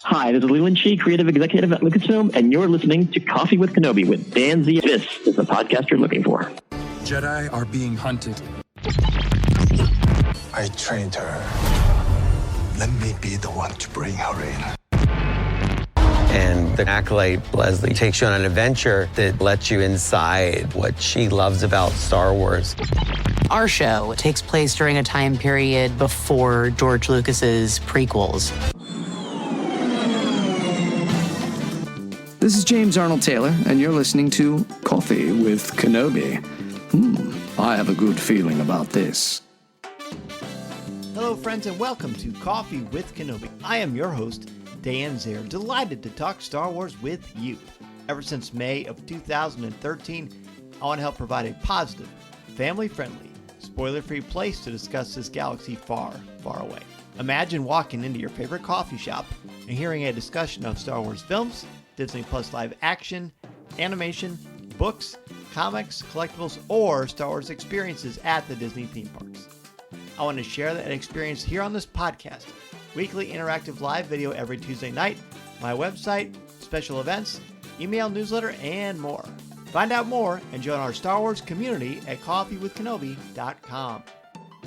Hi, this is Leland Chee, creative executive at Lucasfilm, and you're listening to Coffee with Kenobi with Dan Zehr. This is the podcast you're looking for. Jedi are being hunted. I trained her. Let me be the one to bring her in. And the Acolyte, Leslye, takes you on an adventure that lets you inside what she loves about Star Wars. Our show takes place during a time period before George Lucas's prequels. This is James Arnold Taylor, and you're listening to Coffee with Kenobi. I have a good feeling about this. Hello, friends, and welcome to Coffee with Kenobi. I am your host, Dan Zehr, delighted to talk Star Wars with you. Ever since May of 2013, I want to help provide a positive, family-friendly, spoiler-free place to discuss this galaxy far, far away. Imagine walking into your favorite coffee shop and hearing a discussion of Star Wars films, Disney Plus live action, animation, books, comics, collectibles, or Star Wars experiences at the Disney theme parks. I want to share that experience here on this podcast. Weekly interactive live video every Tuesday night, my website, special events, email newsletter, and more. Find out more and join our Star Wars community at coffeewithkenobi.com.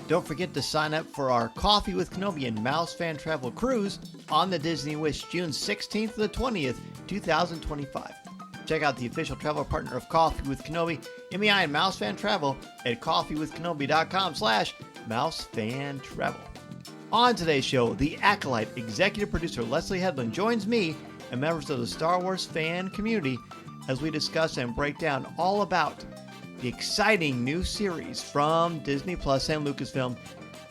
Don't forget to sign up for our Coffee with Kenobi and Mouse Fan Travel Cruise on the Disney Wish June 16th to the 20th, 2025. Check out the official travel partner of Coffee with Kenobi, MEI and Mouse Fan Travel at coffeewithkenobi.com/mousefantravel. On today's show, The Acolyte executive producer Leslye Headland joins me and members of the Star Wars fan community as we discuss and break down all about the exciting new series from Disney Plus and Lucasfilm,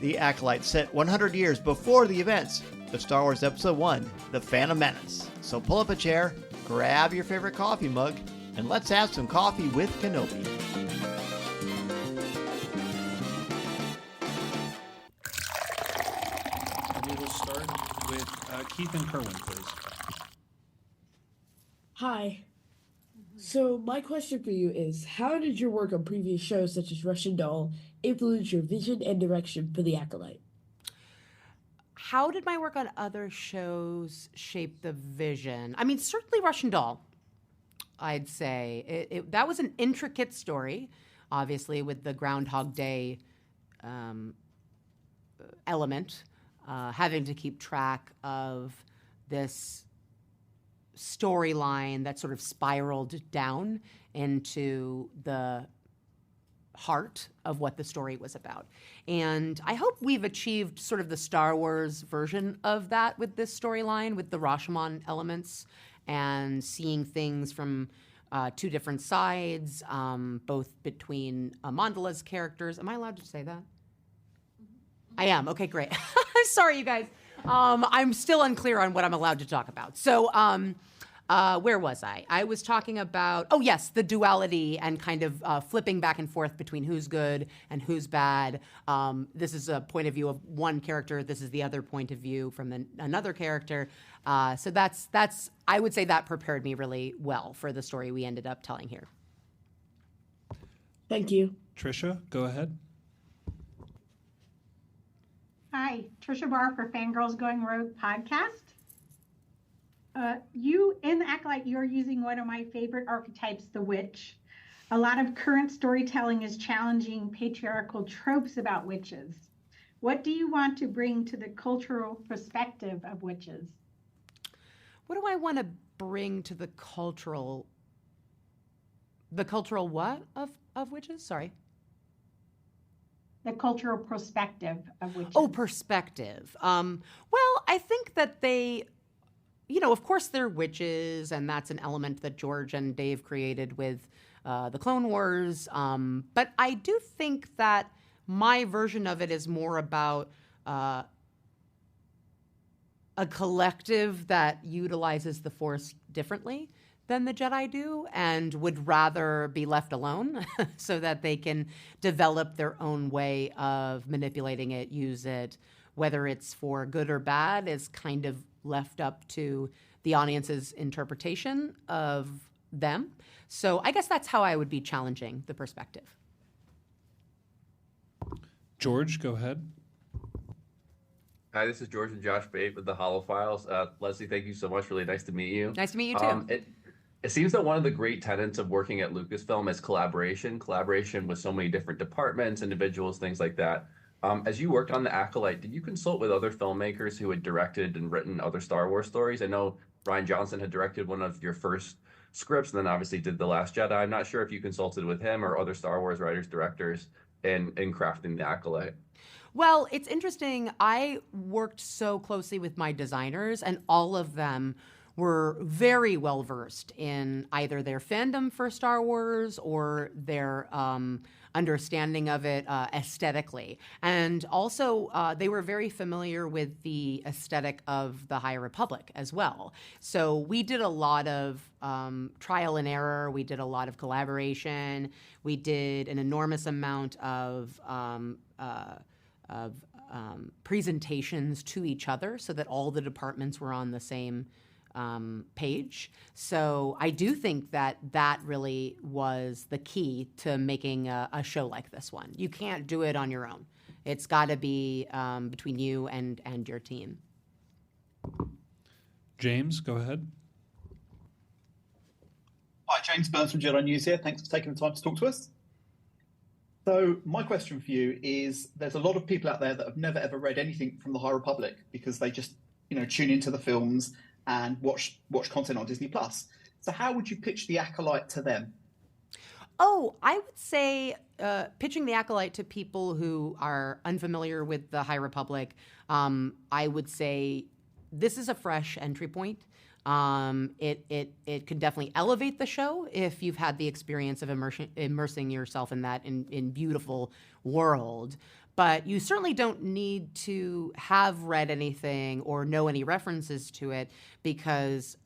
The Acolyte, set 100 years before the events of Star Wars Episode 1, The Phantom Menace. So pull up a chair, grab your favorite coffee mug, and let's have some coffee with Kenobi. We will start with Keith and Kerwin, please. Hi. So my question for you is, how did your work on previous shows such as Russian Doll influence your vision and direction for The Acolyte? How did my work on other shows shape the vision? I mean, certainly Russian Doll, I'd say. That was an intricate story, obviously, with the Groundhog Day element, having to keep track of this storyline that sort of spiraled down into the heart of what the story was about. And I hope we've achieved sort of the Star Wars version of that with this storyline, with the Rashomon elements and seeing things from two different sides, both between Amandala's characters. Am I allowed to say that? I am. Okay, great. Sorry, you guys. I'm still unclear on what I'm allowed to talk about. So where was I? I was talking about, oh yes, the duality and kind of flipping back and forth between who's good and who's bad. This is a point of view of one character. This is the other point of view from another character. So that's I would say that prepared me really well for the story we ended up telling here. Thank you. Trisha, go ahead. Hi, Trisha Barr for Fangirls Going Rogue podcast. You, in The Acolyte, you're using one of my favorite archetypes, the witch. A lot of current storytelling is challenging patriarchal tropes about witches. What do you want to bring to the cultural perspective of witches? What do I want to bring to the cultural what of witches? Sorry. The cultural perspective of witches. Oh, perspective. Well, I think that they, of course they're witches, and that's an element that George and Dave created with the Clone Wars. But I do think that my version of it is more about a collective that utilizes the Force differently than the Jedi do and would rather be left alone so that they can develop their own way of manipulating it, use it, whether it's for good or bad is kind of left up to the audience's interpretation of them. So I guess that's how I would be challenging the perspective. George, go ahead. Hi, this is George and Josh Bate with the Hollow Files. Leslye, thank you so much. Really nice to meet you. Nice to meet you too. It seems that one of the great tenets of working at Lucasfilm is collaboration with so many different departments, individuals, things like that. As you worked on The Acolyte, did you consult with other filmmakers who had directed and written other Star Wars stories? I know Rian Johnson had directed one of your first scripts and then obviously did The Last Jedi. I'm not sure if you consulted with him or other Star Wars writers, directors in crafting The Acolyte. Well, it's interesting. I worked so closely with my designers, and all of them were very well versed in either their fandom for Star Wars or their understanding of it aesthetically. And also, they were very familiar with the aesthetic of the High Republic as well. So we did a lot of trial and error. We did a lot of collaboration. We did an enormous amount of presentations to each other so that all the departments were on the same page. So I do think that that really was the key to making a show like this one. You can't do it on your own. It's got to be between you and your team. James, go ahead. Hi, James Burns from Jedi News here. Thanks for taking the time to talk to us. So my question for you is, there's a lot of people out there that have never ever read anything from the High Republic because they just, tune into the films and watch content on Disney Plus. So how would you pitch The Acolyte to them? Oh, I would say pitching The Acolyte to people who are unfamiliar with the High Republic, I would say this is a fresh entry point. It could definitely elevate the show if you've had the experience of immersing yourself in that in beautiful world. But you certainly don't need to have read anything or know any references to it because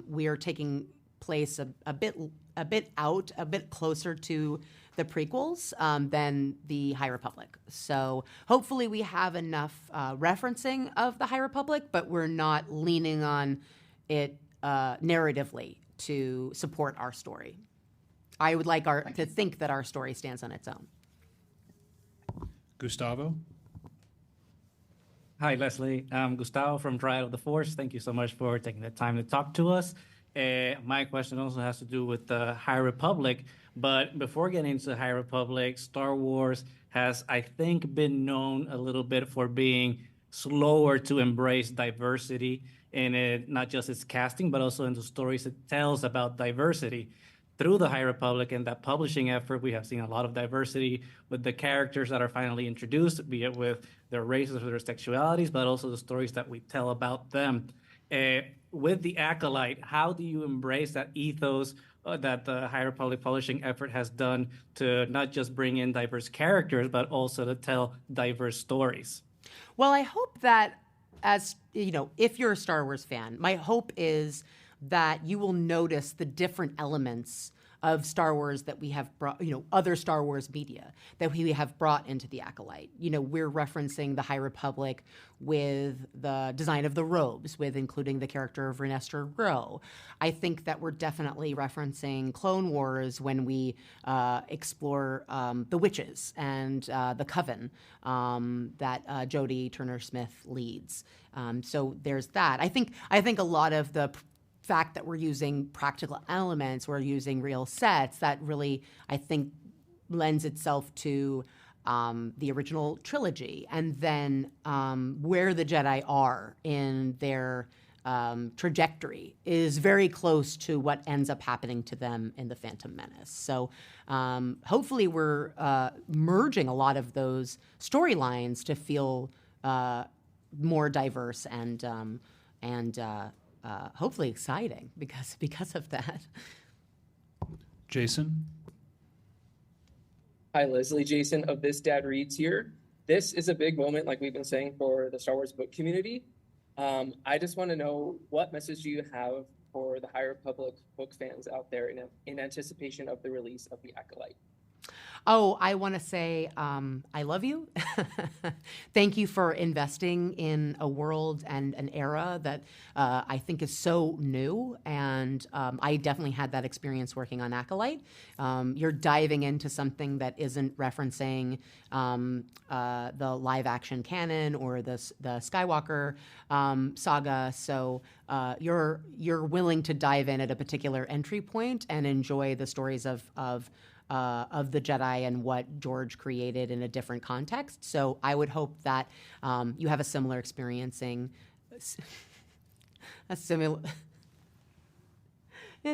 we are taking place a bit closer to the prequels than the High Republic. So hopefully we have enough referencing of the High Republic, but we're not leaning on it narratively to support our story. I would like to think that our story stands on its own. Gustavo? Hi, Leslye. I'm Gustavo from Trial of the Force. Thank you so much for taking the time to talk to us. My question also has to do with the High Republic. But before getting into the High Republic, Star Wars has, I think, been known a little bit for being slower to embrace diversity in it, not just its casting, but also in the stories it tells about diversity. Through the High Republic and that publishing effort, we have seen a lot of diversity with the characters that are finally introduced, be it with their races or their sexualities, but also the stories that we tell about them. With The Acolyte, how do you embrace that ethos that the High Republic publishing effort has done to not just bring in diverse characters, but also to tell diverse stories? Well, I hope that if you're a Star Wars fan, my hope is that you will notice the different elements of Star Wars that we have brought, other Star Wars media that we have brought into The Acolyte. We're referencing the High Republic with the design of the robes, with including the character of Renester Grow. I think that we're definitely referencing Clone Wars when we explore the witches and the coven that Jodie Turner-Smith leads. So there's that. I think a lot of the fact that we're using practical elements, we're using real sets, that really, I think, lends itself to the original trilogy. And then where the Jedi are in their trajectory is very close to what ends up happening to them in The Phantom Menace. So hopefully we're merging a lot of those storylines to feel more diverse and hopefully exciting because of that. Jason? Hi, Leslye. Jason of This Dad Reads here. This is a big moment, like we've been saying, for the Star Wars book community. I just want to know, what message do you have for the High Republic book fans out there in anticipation of the release of The Acolyte? Oh, I want to say I love you. Thank you for investing in a world and an era that I think is so new. And I definitely had that experience working on Acolyte. You're diving into something that isn't referencing the live action canon or the Skywalker saga. So you're willing to dive in at a particular entry point and enjoy the stories of the Jedi and what George created in a different context. So I would hope that you have a similar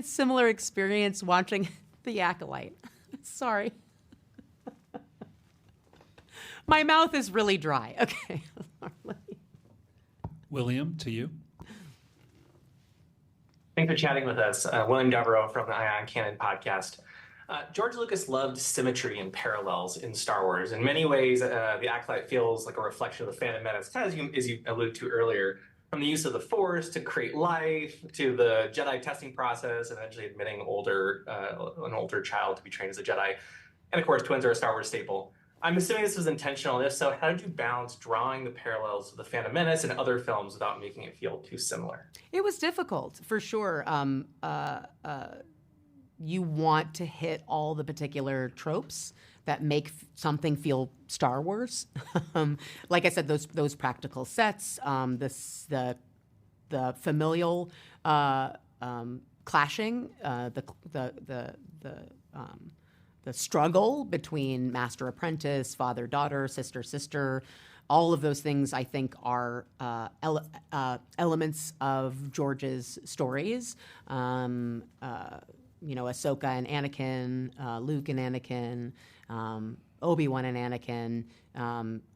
similar experience watching The Acolyte. Sorry. My mouth is really dry. Okay. William, to you. Thanks for chatting with us. William Devereaux from the Ion Canon podcast. George Lucas loved symmetry and parallels in Star Wars. In many ways, The Acolyte feels like a reflection of the Phantom Menace, kind of as you alluded to earlier, from the use of the Force to create life, to the Jedi testing process, eventually admitting an older child to be trained as a Jedi. And of course, twins are a Star Wars staple. I'm assuming this was intentional, and if so, how did you balance drawing the parallels to the Phantom Menace and other films without making it feel too similar? It was difficult, for sure. You want to hit all the particular tropes that make something feel Star Wars. Like I said, those practical sets, the familial clashing, the struggle between master apprentice, father daughter, sister sister. All of those things, I think, are elements of George's stories. Ahsoka and Anakin, Luke and Anakin, Obi-Wan and Anakin.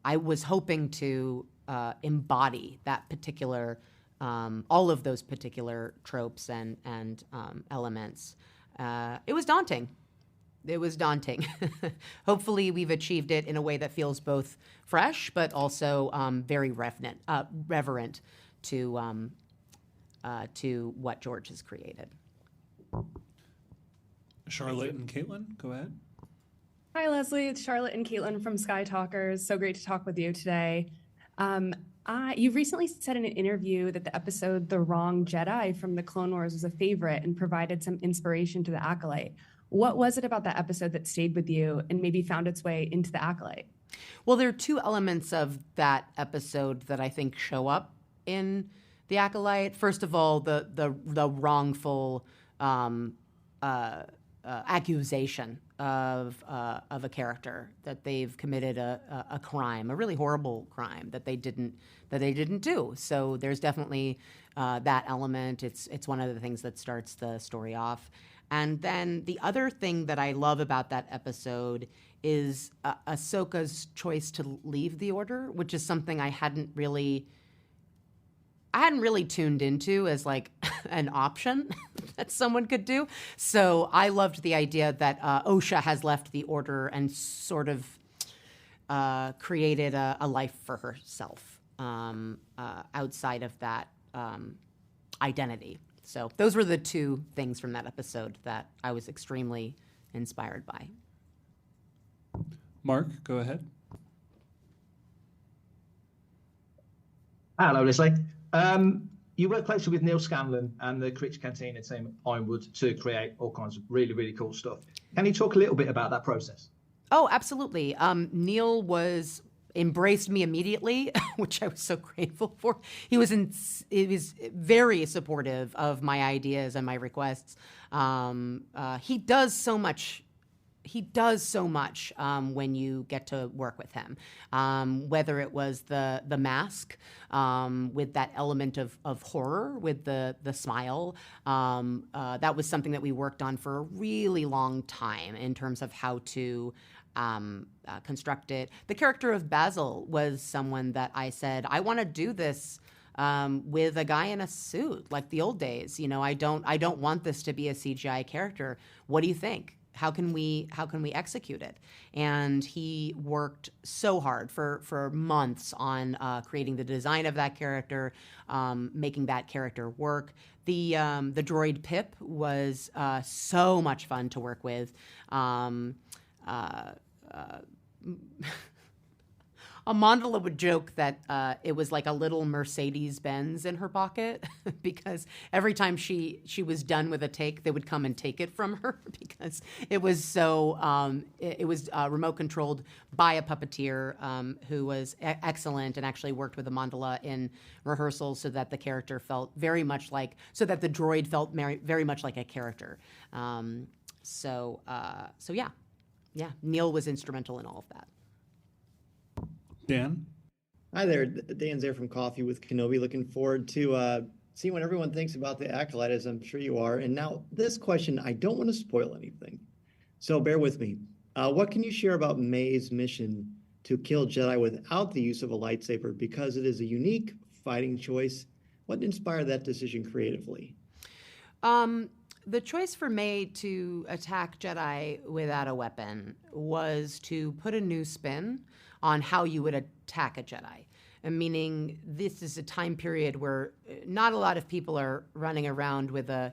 I was hoping to embody that particular, all of those particular tropes and elements. It was daunting. Hopefully, we've achieved it in a way that feels both fresh but also very reverent to what George has created. Charlotte and Caitlin, go ahead. Hi, Leslye. It's Charlotte and Caitlin from Sky Talkers. So great to talk with you today. You recently said in an interview that the episode The Wrong Jedi from the Clone Wars was a favorite and provided some inspiration to the Acolyte. What was it about that episode that stayed with you and maybe found its way into the Acolyte? Well, there are two elements of that episode that I think show up in the Acolyte. First of all, the wrongful accusation of a character that they've committed a crime, a really horrible crime that they didn't do. So there's definitely that element. It's one of the things that starts the story off. And then the other thing that I love about that episode is Ahsoka's choice to leave the Order, which is something I hadn't really tuned into as like an option that someone could do. So I loved the idea that Osha has left the Order and sort of created a life for herself outside of that identity. So those were the two things from that episode that I was extremely inspired by. Mark, go ahead. Hello, Leslye. You work closely with Neil Scanlon and the Critics Cantina team at Ironwood to create all kinds of really, really cool stuff. Can you talk a little bit about that process? Oh, absolutely. Neil embraced me immediately, which I was so grateful for. He was very supportive of my ideas and my requests. He does so much. When you get to work with him, whether it was the mask with that element of horror with the smile. That was something that we worked on for a really long time in terms of how to construct it. The character of Basil was someone that I said, I want to do this with a guy in a suit like the old days. I don't want this to be a CGI character. What do you think? How can we execute it? And he worked so hard for months on creating the design of that character, making that character work. The droid Pip was so much fun to work with. Amandla would joke that it was like a little Mercedes-Benz in her pocket because every time she was done with a take, they would come and take it from her because it was so it was remote controlled by a puppeteer who was excellent and actually worked with Amandla in rehearsals so that the character felt very much like, so that the droid felt very much like a character. So yeah, Neil was instrumental in all of that. Dan? Hi there, Dan Zehr from Coffee with Kenobi. Looking forward to seeing what everyone thinks about the Acolyte, as I'm sure you are. And now this question, I don't want to spoil anything, so bear with me. What can you share about May's mission to kill Jedi without the use of a lightsaber? Because it is a unique fighting choice. What inspired that decision creatively? The choice for May to attack Jedi without a weapon was to put a new spin on how you would attack a Jedi. Meaning this is a time period where not a lot of people are running around with a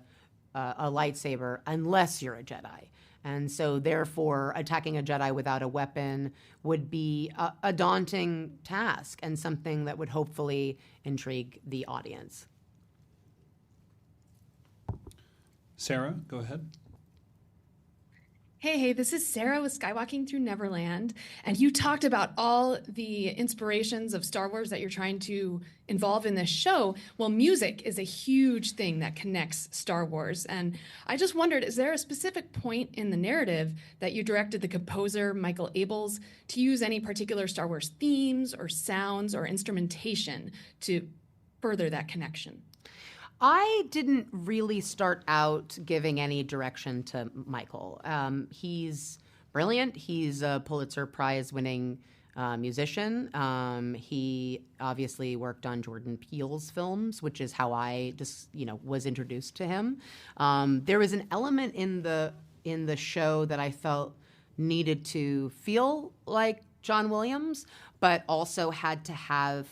lightsaber unless you're a Jedi. And so therefore attacking a Jedi without a weapon would be a daunting task and something that would hopefully intrigue the audience. Sarah, go ahead. Hey, this is Sarah with Skywalking Through Neverland, and you talked about all the inspirations of Star Wars that you're trying to involve in this show. Well, music is a huge thing that connects Star Wars, and I just wondered, is there a specific point in the narrative that you directed the composer, Michael Abels, to use any particular Star Wars themes or sounds or instrumentation to further that connection? I didn't really start out giving any direction to Michael. He's brilliant. He's a Pulitzer Prize-winning musician. He obviously worked on Jordan Peele's films, which is how I just, was introduced to him. There was an element in the show that I felt needed to feel like John Williams, but also had to have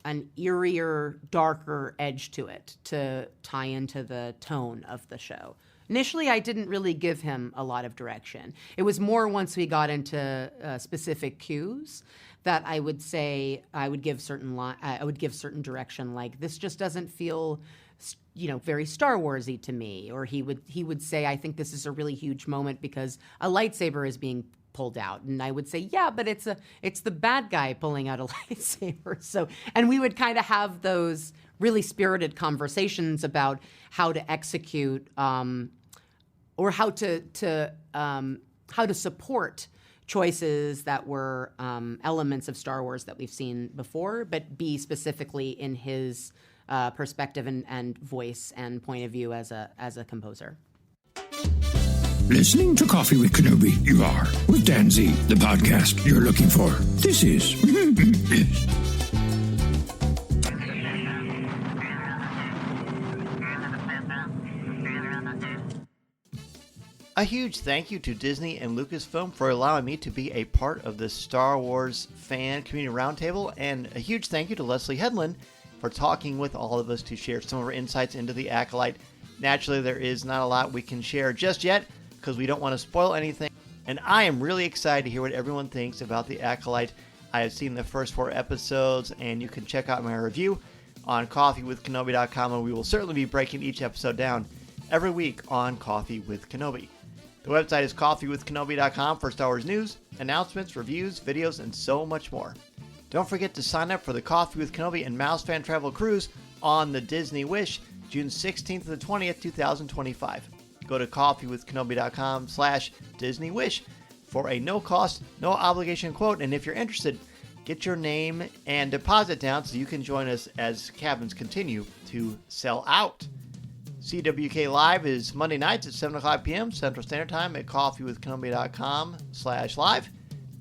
an eerier, darker edge to it to tie into the tone of the show. Initially, I didn't really give him a lot of direction. It was more once we got into specific cues that I would say I would give certain direction, like this just doesn't feel, very Star Warsy to me. Or he would say, I think this is a really huge moment because a lightsaber is being pulled out, and I would say, yeah, but it's the bad guy pulling out a lightsaber. So, and we would kind of have those really spirited conversations about how to execute or how to support choices that were elements of Star Wars that we've seen before, but be specifically in his perspective and voice and point of view as a composer. Listening to Coffee with Kenobi, you are, with Dan Z, the podcast you're looking for. This is... A huge thank you to Disney and Lucasfilm for allowing me to be a part of the Star Wars fan community roundtable, and a huge thank you to Leslye Headland for talking with all of us to share some of her insights into the Acolyte. Naturally, there is not a lot we can share just yet, because we don't want to spoil anything. And I am really excited to hear what everyone thinks about the Acolyte. I have seen the first 4 episodes, and you can check out my review on coffeewithkenobi.com, and we will certainly be breaking each episode down every week on Coffee with Kenobi. The website is coffeewithkenobi.com for Star Wars news, announcements, reviews, videos, and so much more. Don't forget to sign up for the Coffee with Kenobi and Mouse Fan Travel Cruise on the Disney Wish, June 16th to the 20th, 2025. Go to coffeewithkenobi.com/DisneyWish for a no-cost, no-obligation quote. And if you're interested, get your name and deposit down so you can join us as cabins continue to sell out. CWK Live is Monday nights at 7 o'clock p.m. Central Standard Time at coffeewithkenobi.com/live.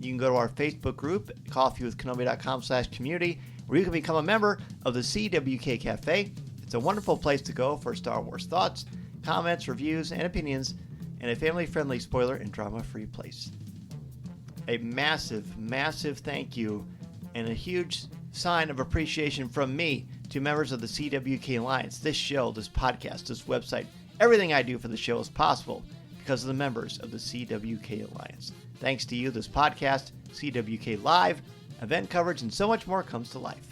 You can go to our Facebook group, coffeewithkenobi.com/community, where you can become a member of the CWK Cafe. It's a wonderful place to go for Star Wars thoughts, comments, reviews, and opinions, and a family-friendly, spoiler and drama-free place. A massive, massive thank you and a huge sign of appreciation from me to members of the CWK Alliance. This show, this podcast, this website, everything I do for the show is possible because of the members of the CWK Alliance. Thanks to you, this podcast, CWK Live, event coverage, and so much more comes to life.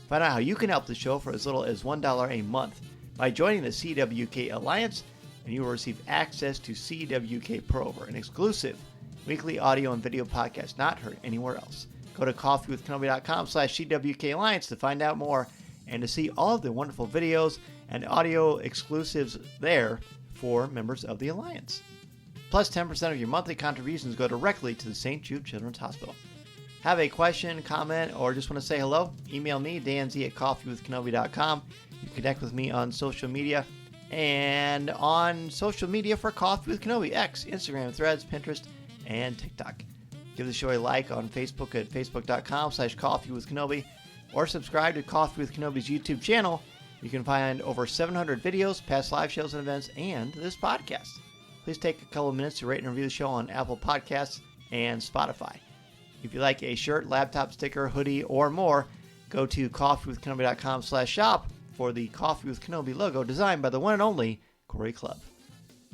Find out how you can help the show for as little as $1 a month by joining the CWK Alliance, and you will receive access to CWK Pour-Over, an exclusive weekly audio and video podcast not heard anywhere else. Go to coffeewithkenobi.com/CWK Alliance to find out more and to see all of the wonderful videos and audio exclusives there for members of the Alliance. Plus 10% of your monthly contributions go directly to the St. Jude Children's Hospital. Have a question, comment, or just want to say hello? Email me, danz@coffeewithkenobi.com. You can connect with me on social media and on social media for Coffee with Kenobi, X, Instagram, Threads, Pinterest, and TikTok. Give the show a like on Facebook at facebook.com/coffeewithkenobi or subscribe to Coffee with Kenobi's YouTube channel. You can find over 700 videos, past live shows and events, and this podcast. Please take a couple of minutes to rate and review the show on Apple Podcasts and Spotify. If you like a shirt, laptop sticker, hoodie, or more, go to coffeewithkenobi.com/shop for the Coffee with Kenobi logo designed by the one and only Corey Clubb.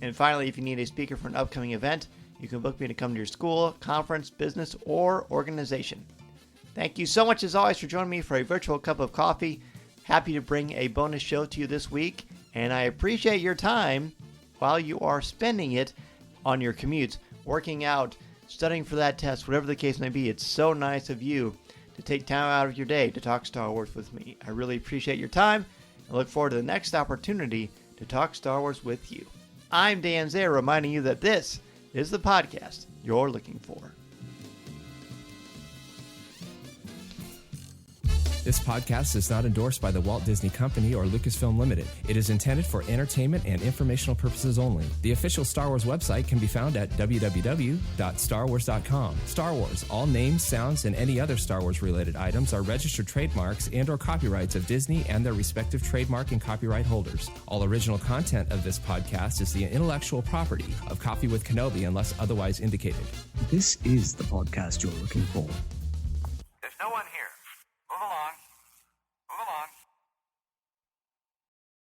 And finally, if you need a speaker for an upcoming event, you can book me to come to your school, conference, business, or organization. Thank you so much, as always, for joining me for a virtual cup of coffee. Happy to bring a bonus show to you this week, and I appreciate your time while you are spending it on your commutes, working out, studying for that test, whatever the case may be. It's so nice of you to take time out of your day to talk Star Wars with me. I really appreciate your time. I look forward to the next opportunity to talk Star Wars with you. I'm Dan Zehr, reminding you that this is the podcast you're looking for. This podcast is not endorsed by the Walt Disney Company or Lucasfilm Limited. It is intended for entertainment and informational purposes only. The official Star Wars website can be found at www.starwars.com. Star Wars, all names, sounds, and any other Star Wars-related items are registered trademarks and/or copyrights of Disney and their respective trademark and copyright holders. All original content of this podcast is the intellectual property of Coffee with Kenobi unless otherwise indicated. This is the podcast you're looking for. There's no one here.